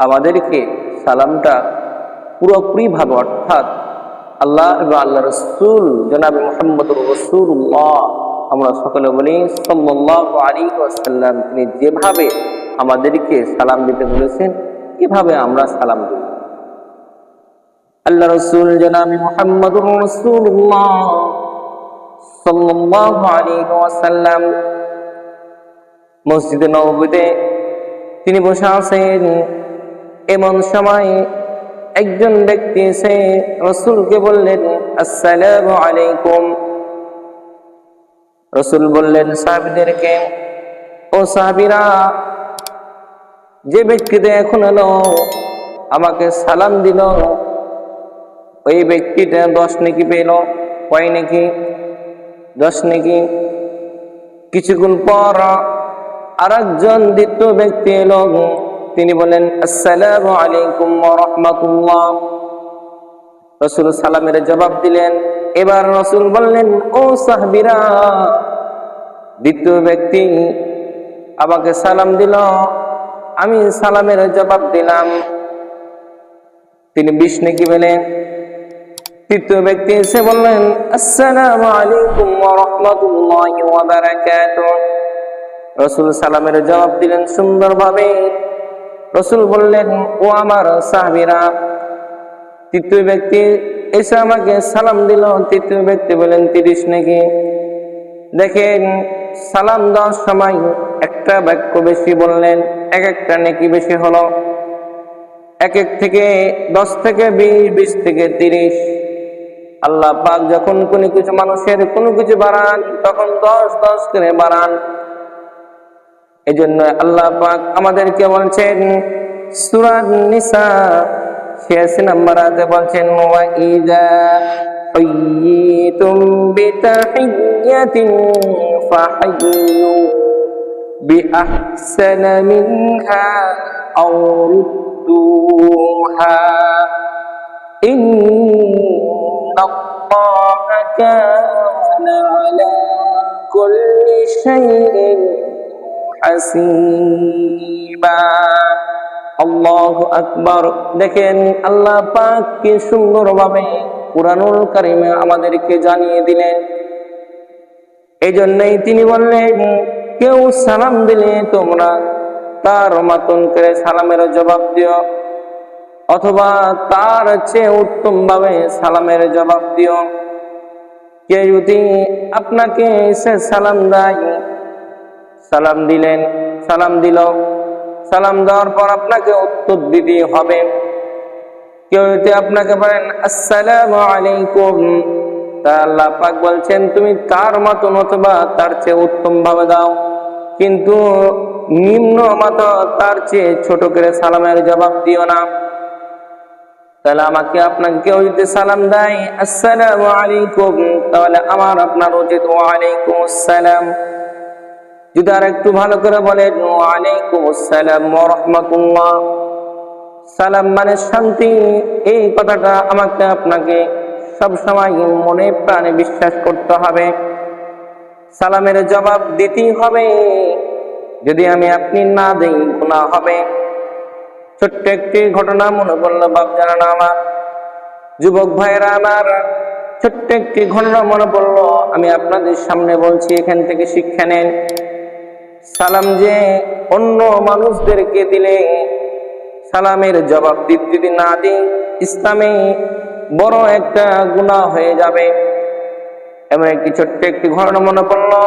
আমাদেরকে সালামটা পুরোপুরিভাবে অর্থাৎ আল্লাহ এবং আল্লাহ রসুল জনাব মুহাম্মদুর রাসূলুল্লাহ আমরা সকলে বলি সাল্লাল্লাহু আলাইহি ওয়াসাল্লাম তিনি যেভাবে আমাদেরকে সালাম দিতে বলেছেন কিভাবে আমরা সালাম দেব। আল্লাহ রসুল জনাব মুহাম্মদুর রাসূলুল্লাহ সাল্লাল্লাহু আলাইহি ওয়াসাল্লাম মসজিদে নববীতে তিনি বসে আছেন। এমন সময় একজন ব্যক্তি এসে রাসূলকে বললেন, আসসালামু আলাইকুম। রাসূল বললেন সাহাবীদেরকে, ও সাহাবীরা, যে ব্যক্তিটা এখন এলো আমাকে সালাম দিল ওই ব্যক্তিটা 10 নেকি পেল। কয় নেকি? 10 নেকি। কিছুক্ষণ পর আরেকজন দ্বিতীয় ব্যক্তি এলো, তিনি বলেন আসসালামু আলাইকুম ওয়া রাহমাতুল্লাহ। রাসূল সালামের জবাব দিলেন। এবার রাসূল বললেন, ও সাহাবীরা, দ্বিতীয় ব্যক্তি আমাকে সালাম দিল, আমি সালামের জবাব দিলাম, তিনি 20 নেকি পেলেন। তৃতীয় ব্যক্তি এসে বললেন আসসালামু আলাইকুম ওয়া রাহমাতুল্লাহি ওয়া বারাকাতুহু। রাসূল সালামের জবাব দিলেন সুন্দরভাবে। রাসূল বললেন, ও আমার সাহাবীরা, তৃতীয় ব্যক্তি এসে আমাকে সালাম দিল, তৃতীয় ব্যক্তি বলেন 30 নেকি। দেখেন, সালাম দেওয়ার সময় একটা বাক্য বেশি বললেন, একটা নেকি বেশি হলো। 1 থেকে 10 থেকে 20, 20 থেকে 30। আল্লাহ পাক যখন কোনো কিছু মানুষের কোনো কিছু বাড়ান তখন 10 করে বাড়ান। এজন্য আল্লাহ পাক আমাদেরকে বলছেন সূরা নিসা 86 নম্বর আয়াতে বলছেন, ওয়া ইযা হুয়িতুম বিতাহিয়্যাতিন ফাহাইয়ু বিআহসানা মিনহা আও রুদ্দুহা ইন্নাল্লাহা কানা আলা কুল্লি শাইইন হাসিবা। আল্লাহু আকবার। দেখেন, আল্লাহ পাক কি সুন্দরভাবে কুরআনুল কারীমে আমাদেরকে জানিয়ে দিলেন। এই জন্যই তিনি বললেন, কেউ সালাম দিলে তোমরা তার মতন করে সালামের জবাব দিও, অথবা তার চেয়ে উত্তম ভাবে সালামের জবাব দিও। কেউ যদি আপনাকে এসে সালাম দেয়, সালাম দিলেন, সালাম দিল, সালাম দেওয়ার পর আপনাকে উত্তর দিতে হবে। কেউ যদি আপনাকে বলেন আসসালামু আলাইকুম, তা আল্লাহ পাক বলছেন তুমি তার মতন অথবা তার চেয়ে উত্তম ভাবে দাও, কিন্তু নিম্ন মত তার চেয়ে ছোট করে সালামের জবাব দিও না। তাহলে আমাকে আপনাকে কেউ যদি সালাম দেয় আসসালামু আলাইকুম, তাহলে আমার আপনার উচিত ওয়া আলাইকুম আসসালাম। যদি আর একটু ভালো করে বলেন ওয়া আলাইকুম আসসালাম ওয়া রাহমাতুল্লাহ, সালাম মানে শান্তি, এই কথাটা আমাকে আপনাকে সব সময় মনে প্রাণে বিশ্বাস করতে হবে। সালামের জবাব দিতেই হবে, যদি আমি আপনি না দেই গুনাহ হবে। ছোট্ট একটি ঘটনা মনে পড়লো বাপজানা আমার, যুবক ভাইয়েরা আমার, ছোট্ট একটি ঘটনা মনে পড়লো, আমি আপনাদের সামনে বলছি, এখান থেকে শিক্ষা নেন। সালাম যে অন্য মানুষদেরকে দিলে সালামের জবাব যদি না দিই, ইসলামে বড় একটা গুনাহ হয়ে যাবে। এমন একটি ছোট্ট একটি ঘটনা মনে পড়লো,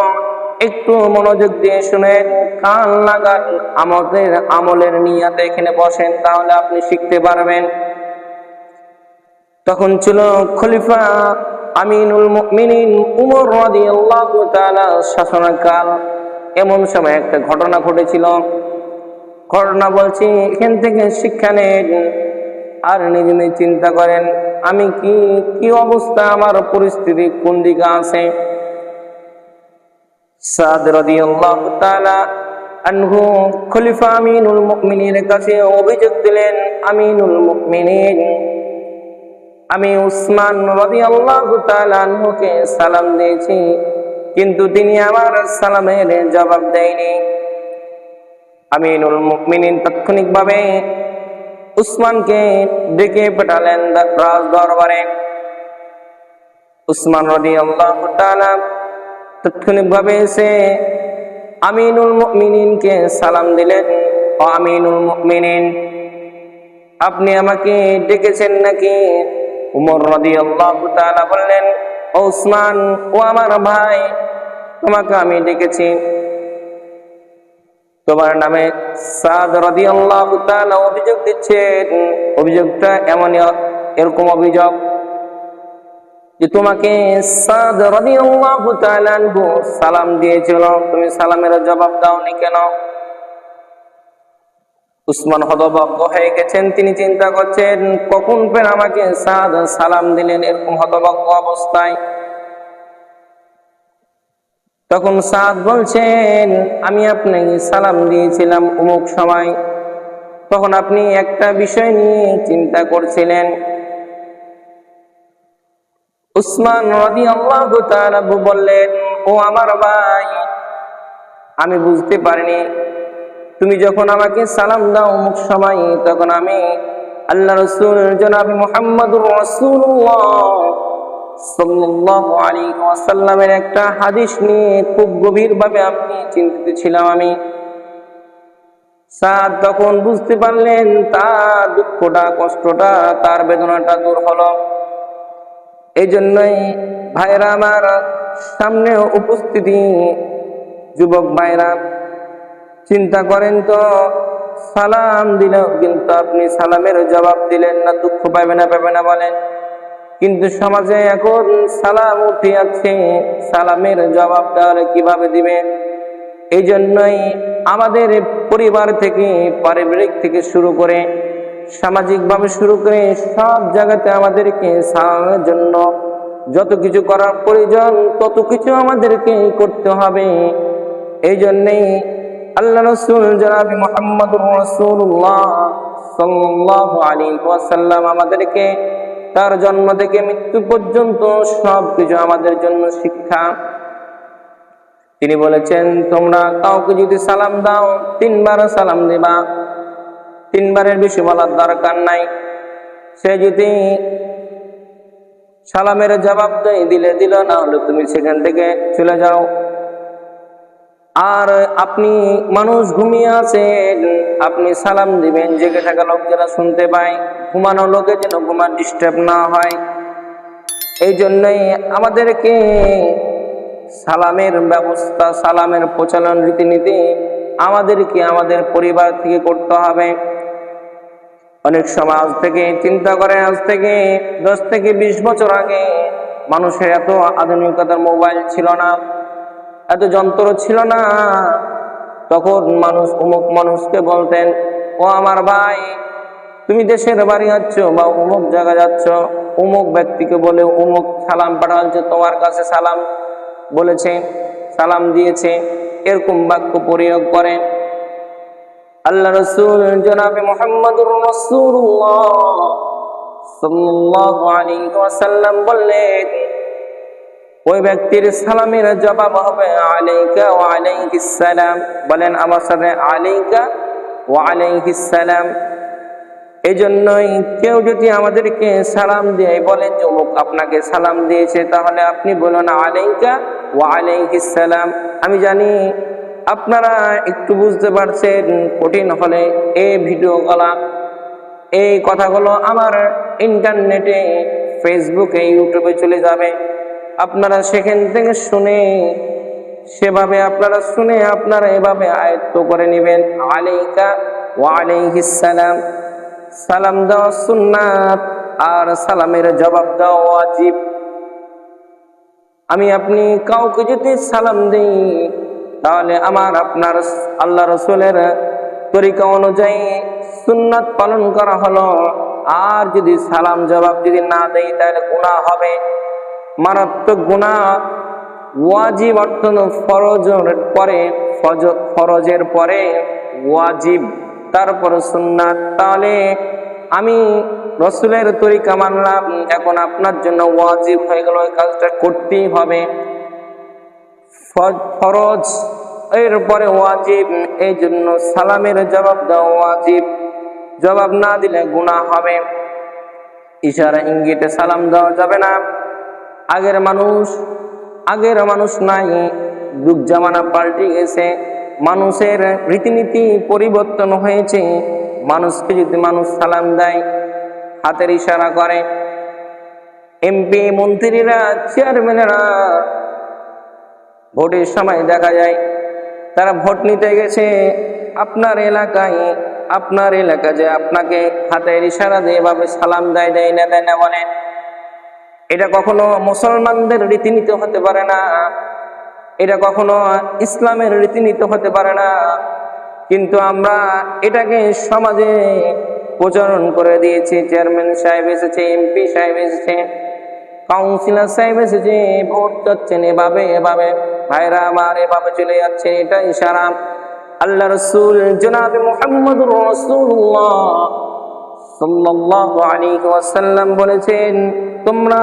একটু মনোযোগ দিয়ে শুনেন, কান লাগান, আমাদের আমলের নিয়াতে এখানে বসেন, তাহলে আপনি শিখতে পারবেন। তখন ছিল খলিফা আমিনুল মুমিনিন উমর রাদিয়াল্লাহু তাআলা শাসনকাল। এমন সময় একটা ঘটনা ঘটেছিল, ঘটনা বলছি, এখান থেকে শিক্ষা নেন আর নিজে নিজে চিন্তা করেন আমি কি অবস্থা, আমার পরিস্থিতি কোন দিকে আছে। সাদ রাদিয়াল্লাহু তাআলা আনহু খলিফা আমিনুল মুমিনের কাছে অভিযোগ দিলেন, আমিনুল মুমিনিন, আমি উসমান রাদিয়াল্লাহু তাআলা আনহুকে সালাম দিয়েছি, কিন্তু তিনি আমার সালামের জবাব দেয়নি। আমিনুল মুমিনিন তাৎক্ষণিকভাবে উসমানকে ডেকে পাঠালেন রাজ দরবারে। উসমান রাদিয়াল্লাহু তাআলা তাৎক্ষণিকভাবে এসে আমিনুল মুমিনিনকে সালাম দিলেন। ও আমিনুল মুমিনিন, আপনি আমাকে ডেকেছেন নাকি? উমর রাদিয়াল্লাহু তাআলা বললেন, ও উসমান, ও আমার ভাই, তোমাকে আমি ডেকেছি। তোমার নামে সাদ রাদিয়াল্লাহু তাআলা অভিযোগ দিচ্ছেন। অভিযোগটা এরকম অভিযোগ যে তোমাকে সাদ রাদিয়াল্লাহু তাআলা সালাম দিয়েছিল, তুমি সালামের জবাব দাওনি কেন? উসমান হতভম্ব হয়ে গেছেন। তিনি চিন্তা করছেন, কখন ফের আমাকে সাদ সালাম দিলেন এরকম হতভম্ব অবস্থায়। তখন সাদ বলছেন, আমি আপনাকে সালাম দিয়েছিলাম অমুক সময়, তখন আপনি একটা বিষয় নিয়ে চিন্তা করছিলেন। উসমান রাদিয়াল্লাহু তাআলা বললেন, ও আমার ভাই, আমি বুঝতে পারিনি তুমি যখন আমাকে সালাম দাও অমুক সময়, তখন আমি আল্লাহ রাসূল জনাব মুহাম্মদুর রাসূলুল্লাহ সাল্লাল্লাহু আলাইহি ওয়াসাল্লামের একটা হাদিস নিয়ে খুব গভীরভাবে আমি চিন্তিত ছিলাম। আমি সাদ তখন বুঝতে পারলেন তার দুঃখটা, কষ্টটা, তার বেদনাটা দূর হলো। এই জন্যই ভাইরা আমার, সামনে উপস্থিতি যুবক ভাইরা, চিন্তা করেন তো, সালাম দিলেও কিন্তু আপনি সালামের জবাব দিলেন না, দুঃখ পাবে না বলেন। কিন্তু সমাজে এখন সালাম উঠে আছে, সালামের জবাব তাহলে কিভাবে দিবে? এই জন্যই আমাদের পরিবার থেকে, পারিবারিক থেকে শুরু করে সামাজিক ভাবে শুরু করে সব জায়গাতে আমাদেরকে সালামের জন্য যত কিছু করার প্রয়োজন তত কিছু আমাদেরকে করতে হবে। এই জন্যই আল্লাহ রাসূল জনাব মুহাম্মদুর রাসূলুল্লাহ সাল্লাল্লাহু আলাইহি ওয়াসাল্লাম আমাদেরকে তার জন্ম থেকে মৃত্যু পর্যন্ত সবকিছু আমাদের জন্য শিক্ষা। তিনি বলেছেন, তোমরা কাউকে যদি সালাম দাও 3 বার সালাম দিবা, 3 বারের বেশি বলার দরকার নাই। সে যদি সালামের জবাব দিলে দিল, না হলে তুমি সেখান থেকে চলে যাও। আর আপনি মানুষ ঘুমিয়ে আছেন, আপনি সালাম দিবেন জেগে থাকা লোক যেন শুনতে পায়, ঘুমানো লোকে যেন ঘুমান ডিস্টার্ব না হয়। এই জন্যই আমাদেরকে সালামের ব্যবস্থা, সালামের প্রচলন, রীতিনীতি আমাদেরকে আমাদের পরিবার থেকে করতে হবে। অনেক সময় আজ থেকে চিন্তা করে, আজ থেকে 10 থেকে 20 বছর আগে মানুষের এত আধুনিকতার মোবাইল ছিল না, এত যন্ত্র ছিল না। তখন মানুষ অমুক মানুষকে বলতেন, ও আমার ভাই, তুমি দেশের বাড়ি যাচ্ছ বা অমুক জায়গা যাচ্ছ, অমুক ব্যক্তিকে বলে অমুক সালাম পাঠাচ্ছে, তোমার কাছে সালাম বলেছে, সালাম দিয়েছে, এরকম বাক্য প্রয়োগ করে। আল্লাহ রাসূল জনাবে মুহাম্মদুর রাসূলুল্লাহ সাল্লাল্লাহু আলাইহি ওয়াসাল্লাম বললেন, ওই ব্যক্তির সালামের জবাব হবে আলাইকা ওয়া আলাইহিস সালাম। বলেন আমার সাথে, আলাইকা ওয়া আলাইহিস সালাম। এই জন্যই কেউ যদি আমাদেরকে সালাম দিয়ে বলেন যে অমুক আপনাকে সালাম দিয়েছে, তাহলে আপনি বলুন আলাইকা ওয়া আলাইহিস সালাম। আমি জানি আপনারা একটু বুঝতে পারছেন, কঠিন হলে এই ভিডিওগুলো, এই কথাগুলো আমার ইন্টারনেটে, ফেসবুকে, ইউটিউবে চলে যাবে। আপনারা সেখান থেকে শুনে, সেভাবে আপনারা শুনে আপনারা এভাবে আয়ত্ত করে নেবেন। আলাইকা ওয়া আলাইহিস সালাম। সালাম দেওয়া সুন্নাত, আর সালামের জবাব দেওয়া ওয়াজিব। আমি আপনি কাউকে যদি সালাম দেই, তাহলে আমার আপনার আল্লাহ রাসূলের তরিকা অনুযায়ী সুন্নাত পালন করা হলো। আর যদি সালাম জবাব যদি না দেই, তাহলে গুনাহ হবে, মারাত্মক গুনাহ। ওয়াজিব অর্থ ফরজের পরে, ফরজের পরে ওয়াজিব, তারপর সুন্নাত। তাহলে আমি রাসূলের তরিকা মানলাম, এখন আপনার জন্য ওয়াজিব হয়ে গেল, এই কাজটা করতেই হবে। ফরজ এরপরে ওয়াজিব, এই জন্য সালামের জবাব দেওয়া ওয়াজিব। জবাব না দিলে গুনাহ হবে। ইশারা ইঙ্গিতে সালাম দেওয়া যাবে না। আগের মানুষ নাই, যুগ জামানা পাল্টে গেছে, মানুষের রীতিনীতি পরিবর্তন হয়েছে। মানুষকে যদি মানুষ সালাম দেয়, হাতের ইশারা করে, এমপি মন্ত্রীরা চেয়ারম্যানেরা ভোটের সময় দেখা যায় তারা ভোট নিতে গেছে আপনার এলাকায়, যে আপনাকে হাতের ইশারা দিয়ে এভাবে সালাম দেয় না বলেন, এটা কখনো মুসলমানদের রীতিনীতি হতে পারে না, এটা কখনো ইসলামের রীতিনীতি হতে পারে না। কিন্তু আমরা এটাকে সমাজে প্রচলন করে দিয়েছি। চেয়ারম্যান সাহেব এসেছে, এমপি সাহেব এসেছে, কাউন্সিলর সাহেব এসেছে, ভোট চাচ্ছেন এভাবে ভাইরা আমার এভাবে চলে যাচ্ছে, এটা ইশারা। আল্লাহ রাসূল জনাব মুহাম্মদুর রাসূলুল্লাহ সাল্লাল্লাহু আলাইহি ওয়াসাল্লাম বলেছেন, তোমরা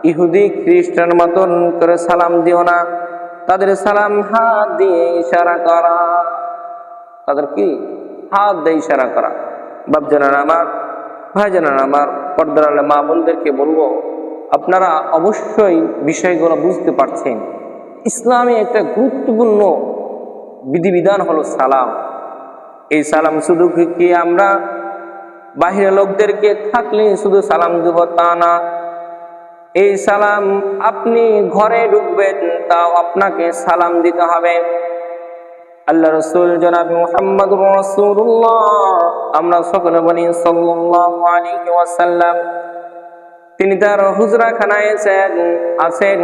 ইহুদি খ্রিস্টান মতন করে সালাম দিও না, তাদের সালাম হাত দিয়ে ইশারা করা, তাদের কি হাত দিয়ে ইশারা করা। বাপজানারা আমার, ভাইজানারা আমার, পর্দার আলে মা বোনদেরকে বলবো, আপনারা অবশ্যই বিষয়গুলো বুঝতে পারছেন। ইসলামে একটা গুরুত্বপূর্ণ বিধিবিধান হলো সালাম। এই সালাম শুধু কি আমরা বাহিরের লোকদেরকে থাকলে শুধু সালাম দেব তা না, এই সালাম আপনি ঘরে ঢুকবেন তাও আপনাকে সালাম দিতে হবে। আল্লাহ রাসূল জনাব মুহাম্মদুর রাসূলুল্লাহ, আমরা সকলে বলি সাল্লাল্লাহু আলাইহি ওয়াসাল্লাম, তিনি তার হুজরাখানায় আছেন।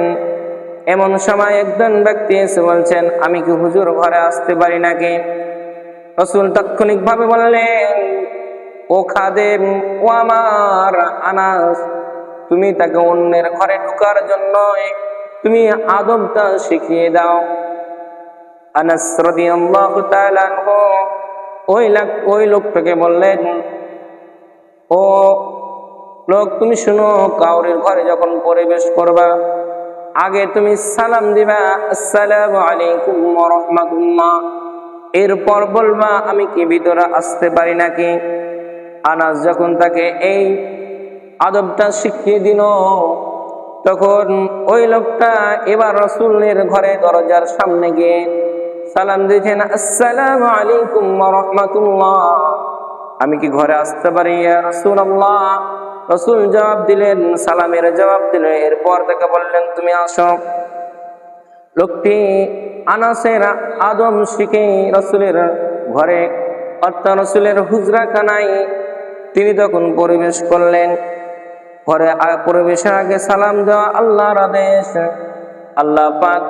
এমন সময় একজন ব্যক্তি এসে বলছেন, আমি কি হুজুর ঘরে আসতে পারি নাকি? রাসূল তাৎক্ষণিকভাবে বললেন, ও খাদেম, ও আমার আনাস, তুমি তাকে অন্যের ঘরে ঢোকার জন্য তুমি আদবটা শিখিয়ে দাও। আনাস রাদিয়াল্লাহু তাআলা আনহু ওই লোকটাকে বললেন, ও লোক, তুমি শুনো, কাউরের ঘরে যখন প্রবেশ করবা আগে তুমি সালাম দিবা, আসসালামু আলাইকুম ওয়া রাহমাতুল্লাহ, এরপর বলবা আমি কি ভিতরে আসতে পারি নাকি। আনাস যখন তাকে এই আদবটা শিখিয়ে দিল, তখন ওই লোকটা এবার রাসূলের ঘরে দরজার সামনে গিয়ে সালাম দিয়েছেন, আসসালামু আলাইকুম ওয়া রাহমাতুল্লাহ, আমি কি ঘরে আসতে পারি ইয়া রাসূলুল্লাহ? রাসূল জবাব দিলেন, সালামের জবাব দিলেন, এরপর তাকে বললেন তুমি আসো। লোকটি আনাসের আদব শিখে রাসূলের ঘরে অর্থাৎ রাসূলের হুজরাখানায় তিনি তখন প্রবেশ করলেন। ঘরে প্রবেশের আগে সালাম দেওয়া আল্লাহর আদেশ। আল্লাহ পাক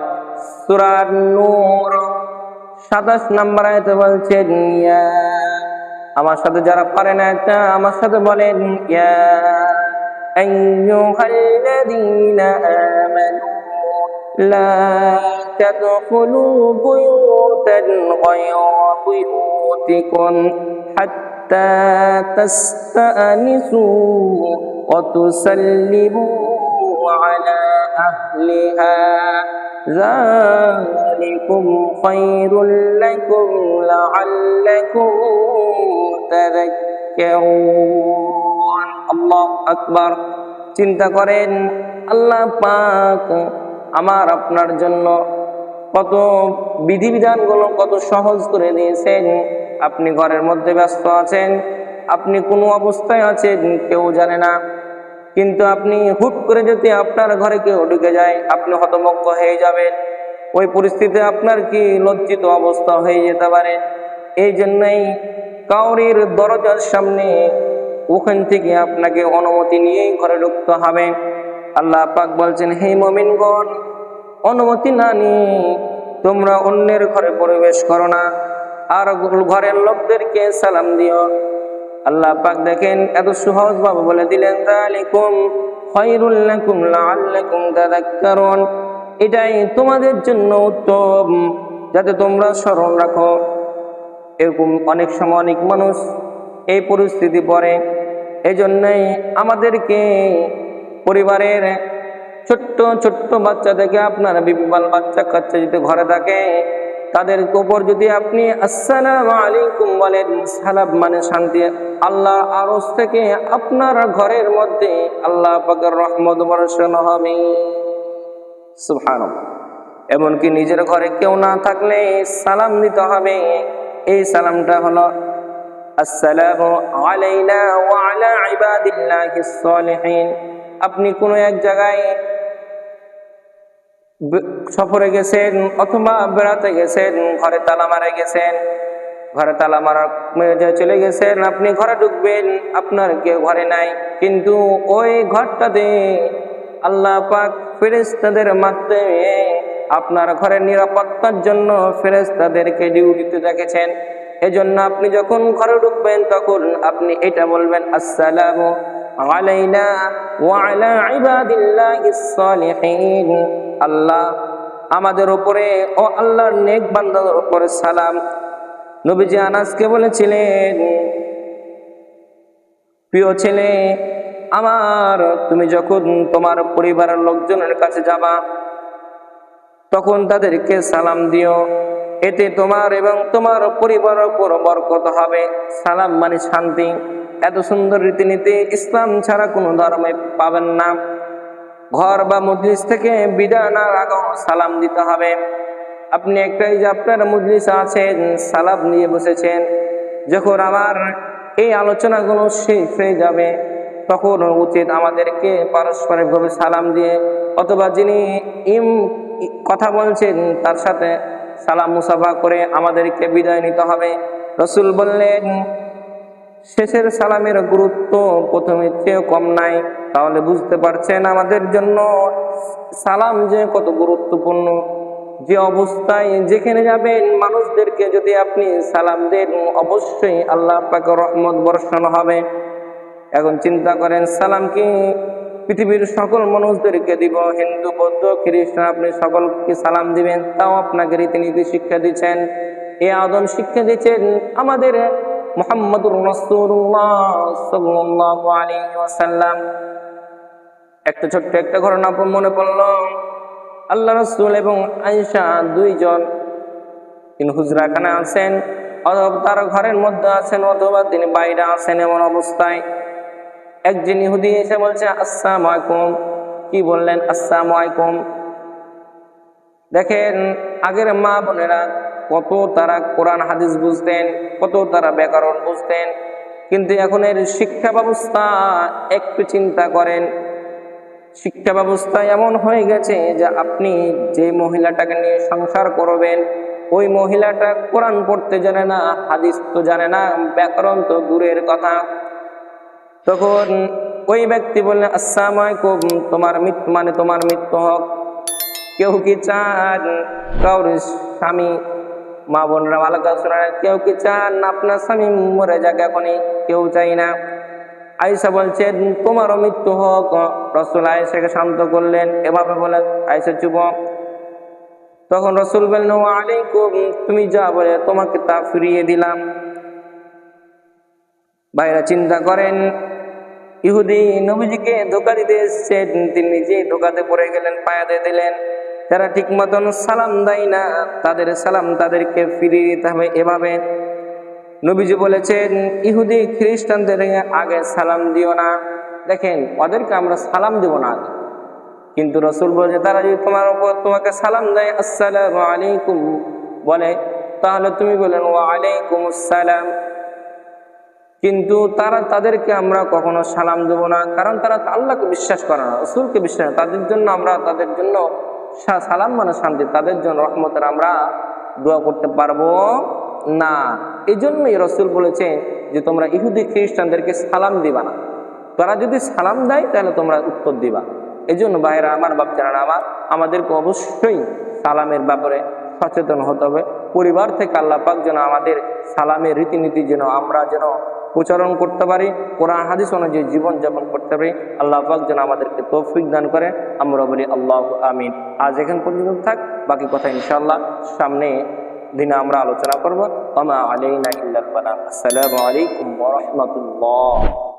সূরা নূর 27 নম্বর আয়াতে বলছেন, ইয়া, আমার সাথে যারা পারেন এটা আমার সাথে বলেন, ইয়া আইয়ুহাল্লাযীনা আমানু লা তাদখুলু বুয়ুতান গায়রা বুয়ুতিকুম হাত্তা তাস্তানিসু ওয়া তুসাল্লিমু আলা আহলিহা যালিকুম খায়রুল লাকুম লাআল্লাকুম তাযাক্কারুন। আল্লাহু আকবার। চিন্তা করেন, আল্লাহ পাক আমার আপনার জন্য কত বিধিবিধানগুলো কত সহজ করে দিয়েছেন। আপনি ঘরের মধ্যে ব্যস্ত আছেন, আপনি কোনো অবস্থায় আছেন কেউ জানে না, কিন্তু আপনি হুট করে যদি আপনার ঘরে কেউ ঢুকে যায় আপনি হতভম্ব হয়ে যাবেন। ওই পরিস্থিতিতে আপনার কি লজ্জিত অবস্থা হয়ে যেতে পারে। এই জন্যই কাউরির দরজার সামনে ওখান থেকে আপনাকে অনুমতি নিয়েই ঘরে ঢুকতে হবে। আল্লাহ পাক বলছেন, হে মুমিনগণ, অনুমতি না নিয়ে তোমরা অন্যের ঘরে প্রবেশ করো না, আর ঘরের লোকদেরকে সালাম দিও। আল্লাহ পাক দেখেন এত সহজ ভাবে বলে দিলেন, যালিকুম খায়রুল লাকুম লাআল্লাকুম তাযাক্কারুন, এটাই তোমাদের জন্য উত্তম যাতে তোমরা স্মরণ রাখো। এরকম অনেক সময় অনেক মানুষ এই পরিস্থিতি পড়ে। এই জন্যই আমাদেরকে পরিবারের ছোট্ট ছোট্ট বাচ্চা থেকে আপনার বিবাল বাচ্চা কাচ্চা যদি ঘরে থাকে তাদের উপর যদি আপনি আসসালামু আলাইকুম বলেন, সালাম মানে শান্তি, আল্লাহর আরশ থেকে আপনার ঘরের মধ্যে আল্লাহ পাকের রহমত বর্ষণ হবে। সুবহানাল্লাহ। এমনকি নিজের ঘরে কেউ না থাকলে সালাম দিতে হবে। এই সালামটা হলো আসসালামু আলাইনা ওয়া আলা ইবাদিল্লাহিস সালিহিন। আপনি কোনো এক জায়গায় সফরে গেছেন অথবা বেড়াতে গেছেন, ঘরে তালা মারা গেছেন, ঘরে তালা মারা চলে গেছেন, আপনি ঘরে ঢুকবেন, আপনার কেউ ঘরে নাই, কিন্তু ওই ঘরটাতে আল্লাহ পাক ফেরেশতাদের মাধ্যমে আপনার ঘরের নিরাপত্তার জন্য ফেরেশতাদেরকে ডিউটিতে রেখেছেন। এজন্য আপনি যখন ঘরে ঢুকবেন তখন আপনি এটা বলবেন আসসালামু আলাইনা ওয়া আলা ইবাদিল্লাহিস সালিহিন। আল্লাহ আমাদের উপরে ও আল্লাহর নেক বান্দাদের উপরে সালাম। নবীজি আনাসকে বলেছিলেন, প্রিয় ছেলে আমার, তুমি যখন তোমার পরিবারের লোকজনের কাছে যাবা তখন তাদেরকে সালাম দিও, এতে তোমার এবং তোমার পরিবারের উপর বরকত হবে। সালাম মানে শান্তি। এত সুন্দর রীতিনীতি ইসলাম ছাড়া কোনো ধর্মে পাবেন না। ঘর বা মজলিস থেকে বিদায় না আগেও সালাম দিতে হবে। আপনি একটাই যে আপনার মজলিস আছেন, সালাম নিয়ে বসেছেন, যখন আমার এই আলোচনাগুলো শেষ হয়ে যাবে তখন উচিত আমাদেরকে পারস্পরিকভাবে সালাম দিয়ে অথবা যিনি কথা বলছেন তার সাথে সালাম মুসাফা করে আমাদেরকে বিদায় নিতে হবে। রাসূল বললেন, শেষের সালামের গুরুত্ব প্রথমের চেয়ে কম নাই। তাহলে বুঝতে পারছেন আমাদের জন্য সালাম যে কত গুরুত্বপূর্ণ। যে অবস্থায় যেখানে যাবেন মানুষদেরকে যদি আপনি সালাম দেন অবশ্যই আল্লাহ পাকের রহমত বর্ষণ হবে। এখন চিন্তা করেন, সালাম কি পৃথিবীর সকল মানুষদেরকে দিব, হিন্দু বৌদ্ধ খ্রিস্টান আপনি সকলকে সালাম দিবেন, তাও আপনাকে রীতিনীতি শিক্ষা দিচ্ছেন, এ আদম শিক্ষা দিচ্ছেন আমাদের মুহাম্মদুর রাসূলুল্লাহ সাল্লাল্লাহু আলাইহি ওয়াসাল্লাম। একটা ছোট্ট একটা ঘটনা মনে পড়ল। আল্লাহ রাসূল এবং আয়েশা দুইজন তিনি হুজরাখানে আছেন, অথবা তার ঘরের মধ্যে আছেন, অথবা তিনি বাইরে আছেন। এমন অবস্থায় একজন ইহুদি এসে বলছে আসসালামু আলাইকুম। কি বললেন? আসসালামু আলাইকুম। দেখেন আগের মা বোনেরা কত তারা কোরআন হাদিস বুঝতেন, কত তারা ব্যাকরণ বুঝতেন, কিন্তু এখন এর শিক্ষা ব্যবস্থা একটু চিন্তা করেন। শিক্ষা ব্যবস্থা এমন হয়ে গেছে যে আপনি যে মহিলাটাকে নিয়ে সংসার করবেন ওই মহিলাটা কোরআন পড়তে জানে না, হাদিস তো জানে না, ব্যাকরণ তো দূরের কথা। তখন ওই ব্যক্তি বললেন আসসালামু আলাইকুম, তোমার মৃত্যু মানে তোমার মৃত্যু হোক। কেউ কি চান কাউর স্বামী, মা বোনরা ভালো কাজ শোনেন, কেউ কি চান আপনার স্বামী মরে যাক এখনই? কেউ চাই না। আয়েশা বলছেন তোমারও মৃত্যু হোক। রাসূল আয়েশাকে শান্ত করলেন, এভাবে বলে আয়েশা চুপ। তখন রাসূল বললেন ওয়া আলাইকুম, তুমি যা বলে তোমাকে তা ফিরিয়ে দিলাম। ভাইরা চিন্তা করেন, ইহুদি নবীজিকে ধোঁকা দিতে এসেছেন, তিনি নিজে ধোঁকাতে পড়ে গেলেন, পায়ে দিয়ে দিলেন। যারা ঠিক মতন সালাম দেয় না তাদের সালাম তাদেরকে ফিরিয়ে দিতে হবে। এভাবে নবীজি বলেছেন ইহুদি খ্রিস্টানদের আগে সালাম দিও না। দেখেন ওদেরকে আমরা সালাম দিব না আগে, কিন্তু রাসূল বলেছে তারা যদি তোমার উপর তোমাকে সালাম দেয় আসসালামু আলাইকুম বলে, তাহলে তুমি বলেন ওয়া আলাইকুম আসসালাম। কিন্তু তাদেরকে আমরা কখনো সালাম দেব না, কারণ তারা আল্লাহকে বিশ্বাস করে না, রাসূলকে বিশ্বাস করে। তাদের জন্য আমরা তাদের জন্য সালাম মানে শান্তি, তাদের জন্য রহমতের আমরা দোয়া করতে পারবো না। এই জন্যই রাসূল বলেছে যে তোমরা ইহুদি খ্রিস্টানদেরকে সালাম দিবা না, তারা যদি সালাম দেয় তাহলে তোমরা উত্তর দিবা। এই জন্য ভাইরা আমার, বাচ্চারা আমার, আমাদেরকে অবশ্যই সালামের ব্যাপারে সচেতন হতে হবে। পরিবার থেকে আল্লাহ পাক যেন আমাদের সালামের রীতিনীতি যেন আমরা যেন উচ্চারণ করতে পারি, কোরআন হাদিস অনুযায়ী জীবন যাপন করতে পারি। আল্লাহ পাক যেন আমাদেরকে তৌফিক দান করে। আমরা বলি আল্লাহু আমিন। আজ এখান পর্যন্ত থাক, বাকি কথা ইনশাআল্লাহ সামনে দিনে আমরা আলোচনা করব। ওয়া মা আলাইনা ইল্লাল বালাগ। আসসালামু আলাইকুম ওয়া রাহমাতুল্লাহ।